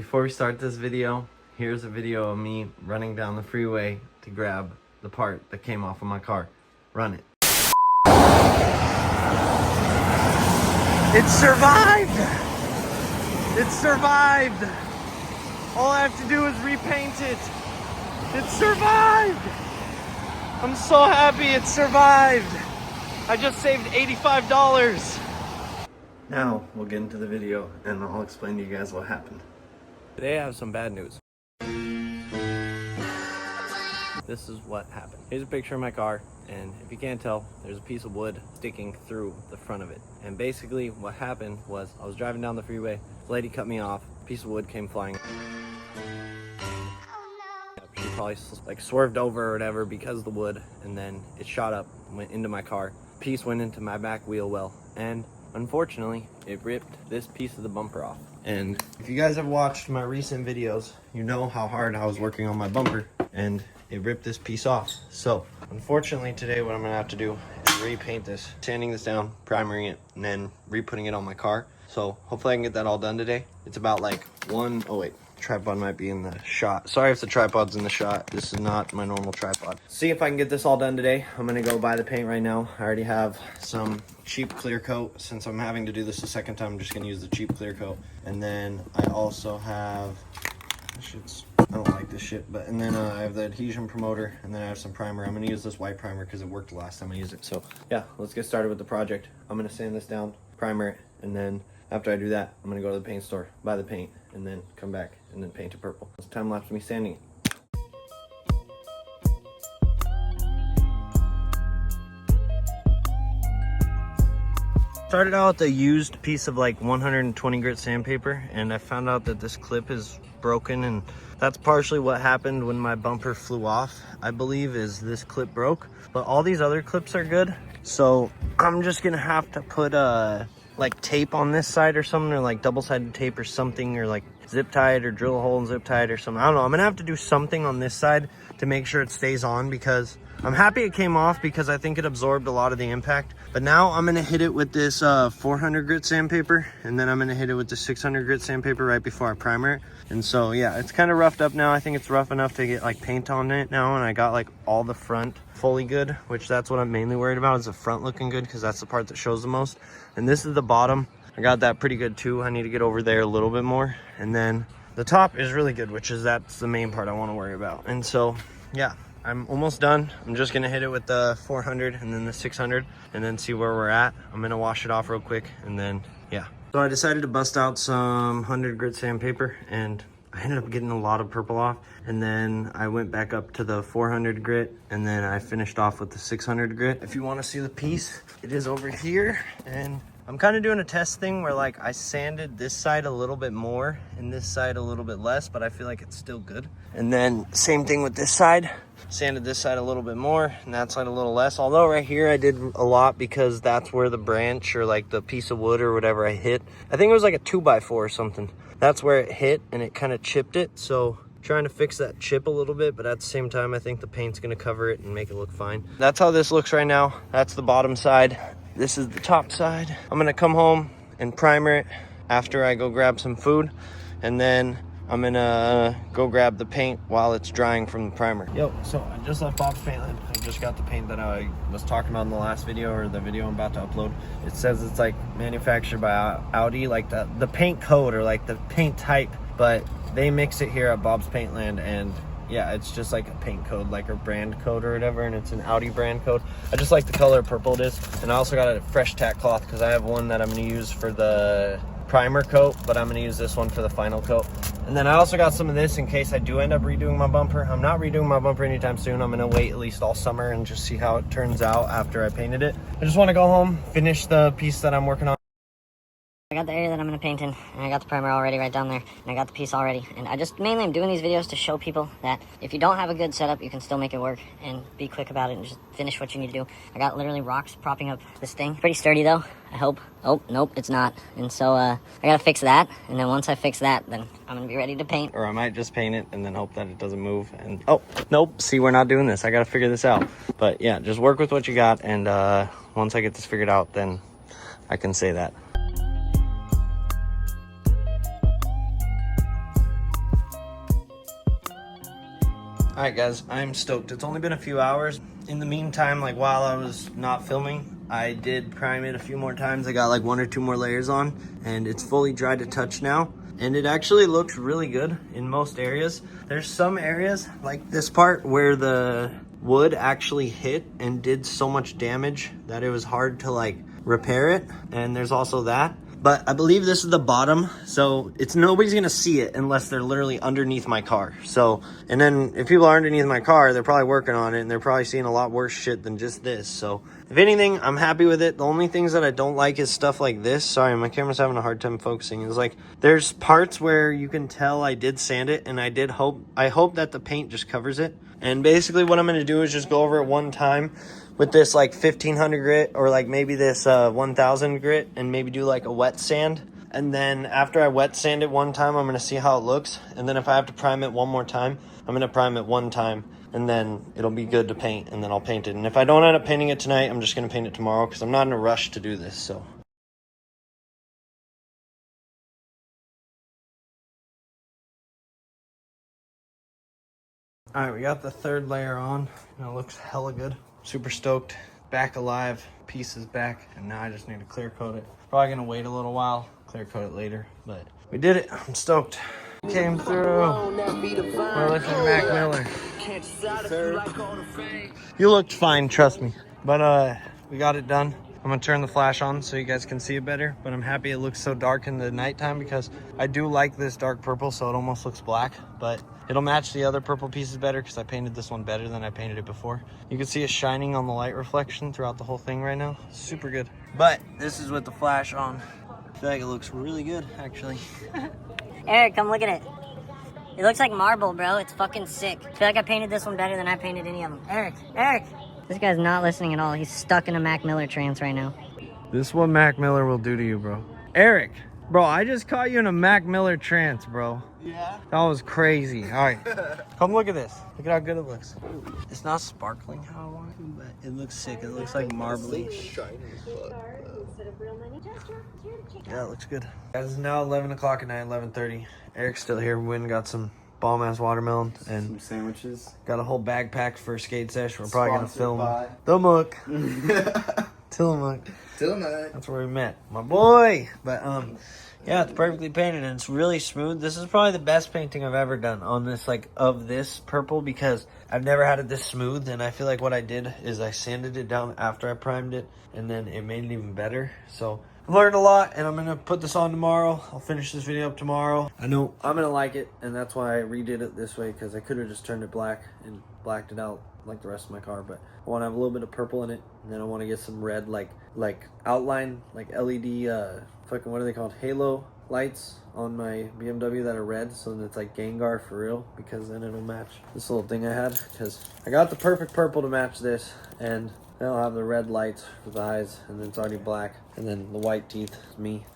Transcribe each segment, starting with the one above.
Before we start this video, here's a video of me running down the freeway to grab the part that came off of my car. Run it. It survived! It survived! All I have to do is repaint it. It survived! I'm so happy it survived! I just saved $85. Now we'll get into the video and I'll explain to you guys what happened. Today I have some bad news. This is what happened. Here's a picture of my car, and if you can't tell, there's a piece of wood sticking through the front of it. And basically what happened was I was driving down the freeway, the lady cut me off, a piece of wood came flying. She probably like swerved over or whatever because of the wood, and then it shot up, went into my car. Piece went into my back wheel well, and unfortunately, it ripped this piece of the bumper off. And if you guys have watched my recent videos, you know how hard I was working on my bumper, and it ripped this piece off. So, unfortunately today what I'm gonna have to do is repaint this, sanding this down, primering it, and then re-putting it on my car. So, hopefully I can get that all done today. It's about like oh wait, tripod might be in the shot. Sorry if the tripod's in the shot. This is not my normal tripod. See if I can get this all done today. I'm gonna go buy the paint right now. I already have some cheap clear coat. Since I'm having to do this a second time, I'm just gonna use the cheap clear coat. And then I also have, I don't like this shit, but, and then I have the adhesion promoter, and then I have some primer. I'm gonna use this white primer because it worked the last time I used it. So yeah, let's get started with the project. I'm gonna sand this down, primer it, and then after I do that, I'm gonna go to the paint store, buy the paint, and then come back and then paint it purple. It's time lapse of me sanding it. Started out with a used piece of like 120 grit sandpaper, and I found out that this clip is broken, and that's partially what happened when my bumper flew off, I believe, is this clip broke. But all these other clips are good, so I'm just gonna have to put like tape on this side or something, or like double-sided tape or something, or like zip tie it or drill a hole and zip tie it or something. I don't know. I'm gonna have to do something on this side to make sure it stays on, because I'm happy it came off because I think it absorbed a lot of the impact. But now I'm gonna hit it with this 400 grit sandpaper, and then I'm gonna hit it with the 600 grit sandpaper right before I primer it. And so yeah, it's kind of roughed up now. I think it's rough enough to get like paint on it now, and I got like all the front fully good, which that's what I'm mainly worried about, is the front looking good, because that's the part that shows the most. And this is the bottom. I got that pretty good too. I need to get over there a little bit more. And then the top is really good, which is, that's the main part I want to worry about. And so yeah, I'm almost done. I'm just gonna hit it with the 400 and then the 600 and then see where we're at. I'm gonna wash it off real quick, and then yeah. So I decided to bust out some 100 grit sandpaper, and I ended up getting a lot of purple off, and then I went back up to the 400 grit, and then I finished off with the 600 grit. If you want to see the piece, it is over here. And I'm kind of doing a test thing where like I sanded this side a little bit more and this side a little bit less, but I feel like it's still good. And then same thing with this side. Sanded this side a little bit more and that side a little less. Although right here I did a lot, because that's where the branch or like the piece of wood or whatever I hit. I think it was like a 2x4 or something. That's where it hit and it kind of chipped it. So trying to fix that chip a little bit, but at the same time, I think the paint's gonna cover it and make it look fine. That's how this looks right now. That's the bottom side. This is the top side. I'm gonna come home and primer it after I go grab some food, and then I'm gonna go grab the paint while it's drying from the primer. Yo, so I just left Bob's Paintland. I just got the paint that I was talking about in the last video, or the video I'm about to upload. It says it's like manufactured by Audi, like the paint code or like the paint type, but they mix it here at Bob's Paintland, and yeah, it's just like a paint code, like a brand code or whatever, and it's an Audi brand code. I just like the color purple it is. And I also got a fresh tack cloth because I have one that I'm gonna use for the primer coat, but I'm gonna use this one for the final coat. And then I also got some of this in case I do end up redoing my bumper. I'm not redoing my bumper anytime soon. I'm gonna wait at least all summer and just see how it turns out after I painted it. I just wanna go home, finish the piece that I'm working on. I got the area that I'm going to paint in, and I got the primer already right down there, and I got the piece already. And I just mainly am doing these videos to show people that if you don't have a good setup, you can still make it work, and be quick about it and just finish what you need to do. I got literally rocks propping up this thing. Pretty sturdy though, I hope. Oh, nope, it's not. And so I got to fix that, and then once I fix that, then I'm going to be ready to paint. Or I might just paint it and then hope that it doesn't move. And oh, nope, see, we're not doing this. I got to figure this out. But yeah, just work with what you got, and once I get this figured out, then I can say that. All right, guys, I'm stoked. It's only been a few hours. In the meantime, like while I was not filming, I did prime it a few more times. I got like 1 or 2 more layers on, and it's fully dry to touch now. And it actually looks really good in most areas. There's some areas like this part where the wood actually hit and did so much damage that it was hard to like repair it. And there's also that. But I believe this is the bottom, so it's nobody's gonna see it unless they're literally underneath my car. So, and then if people are underneath my car, they're probably working on it and they're probably seeing a lot worse shit than just this. So, if anything, I'm happy with it. The only things that I don't like is stuff like this. Sorry, my camera's having a hard time focusing. It's like there's parts where you can tell I did sand it, and I hope that the paint just covers it. And basically, what I'm gonna do is just go over it one time with this like 1500 grit or like maybe this 1000 grit, and maybe do like a wet sand. And then after I wet sand it one time, I'm gonna see how it looks. And then if I have to prime it one more time, I'm gonna prime it one time, and then it'll be good to paint, and then I'll paint it. And if I don't end up painting it tonight, I'm just gonna paint it tomorrow because I'm not in a rush to do this. So all right, we got the third layer on, and it looks hella good. Super stoked. Back alive, pieces back, and now I just need to clear coat it. Probably gonna wait a little while, clear coat it later, but we did it. I'm stoked. Came through. We're looking at Mac Miller. You looked fine, trust me. But we got it done. I'm gonna turn the flash on so you guys can see it better, but I'm happy it looks so dark in the nighttime because I do like this dark purple, so it almost looks black, but it'll match the other purple pieces better because I painted this one better than I painted it before. You can see it shining on the light reflection throughout the whole thing right now. Super good. But this is with the flash on. I feel like it looks really good, actually. Eric, come look at it. It looks like marble, bro. It's fucking sick. I feel like I painted this one better than I painted any of them. Eric! This guy's not listening at all. He's stuck in a Mac Miller trance right now. This is what Mac Miller will do to you, bro. Eric, bro, I just caught you in a Mac Miller trance, bro. Yeah? That was crazy. All right, come look at this. Look at how good it looks. It's not sparkling how I want it to, but it looks sick. It looks like marbly. Yeah, it looks good. Guys, it's now 11 o'clock at night, 11:30. Eric's still here. We went and got some bomb-ass watermelon and some sandwiches. Got a whole bag packed for a skate sesh. We're probably going to Sponsored film by Tillamook. Tillamook. Tillamook. That's where we met. My boy. But, yeah, it's perfectly painted and it's really smooth. This is probably the best painting I've ever done on this, like, of this purple because I've never had it this smooth. And I feel like what I did is I sanded it down after I primed it and then it made it even better. So I've learned a lot and I'm going to put this on tomorrow. I'll finish this video up tomorrow. I know I'm going to like it, and that's why I redid it this way because I could have just turned it black and blacked it out like the rest of my car, but I want to have a little bit of purple in it, and then I want to get some red like outline, like LED fucking what are they called, halo lights on my BMW that are red, so then it's like Gengar for real, because then it'll match this little thing I had, because I got the perfect purple to match this, and then I'll have the red lights for the eyes, and then it's already black, and then the white teeth, me.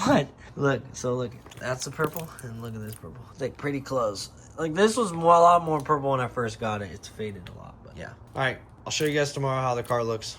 What? Look, so look, that's the purple, and look at this purple. It's like pretty close. Like this was a lot more purple when I first got it. It's faded a lot, but yeah. All right, I'll show you guys tomorrow how the car looks.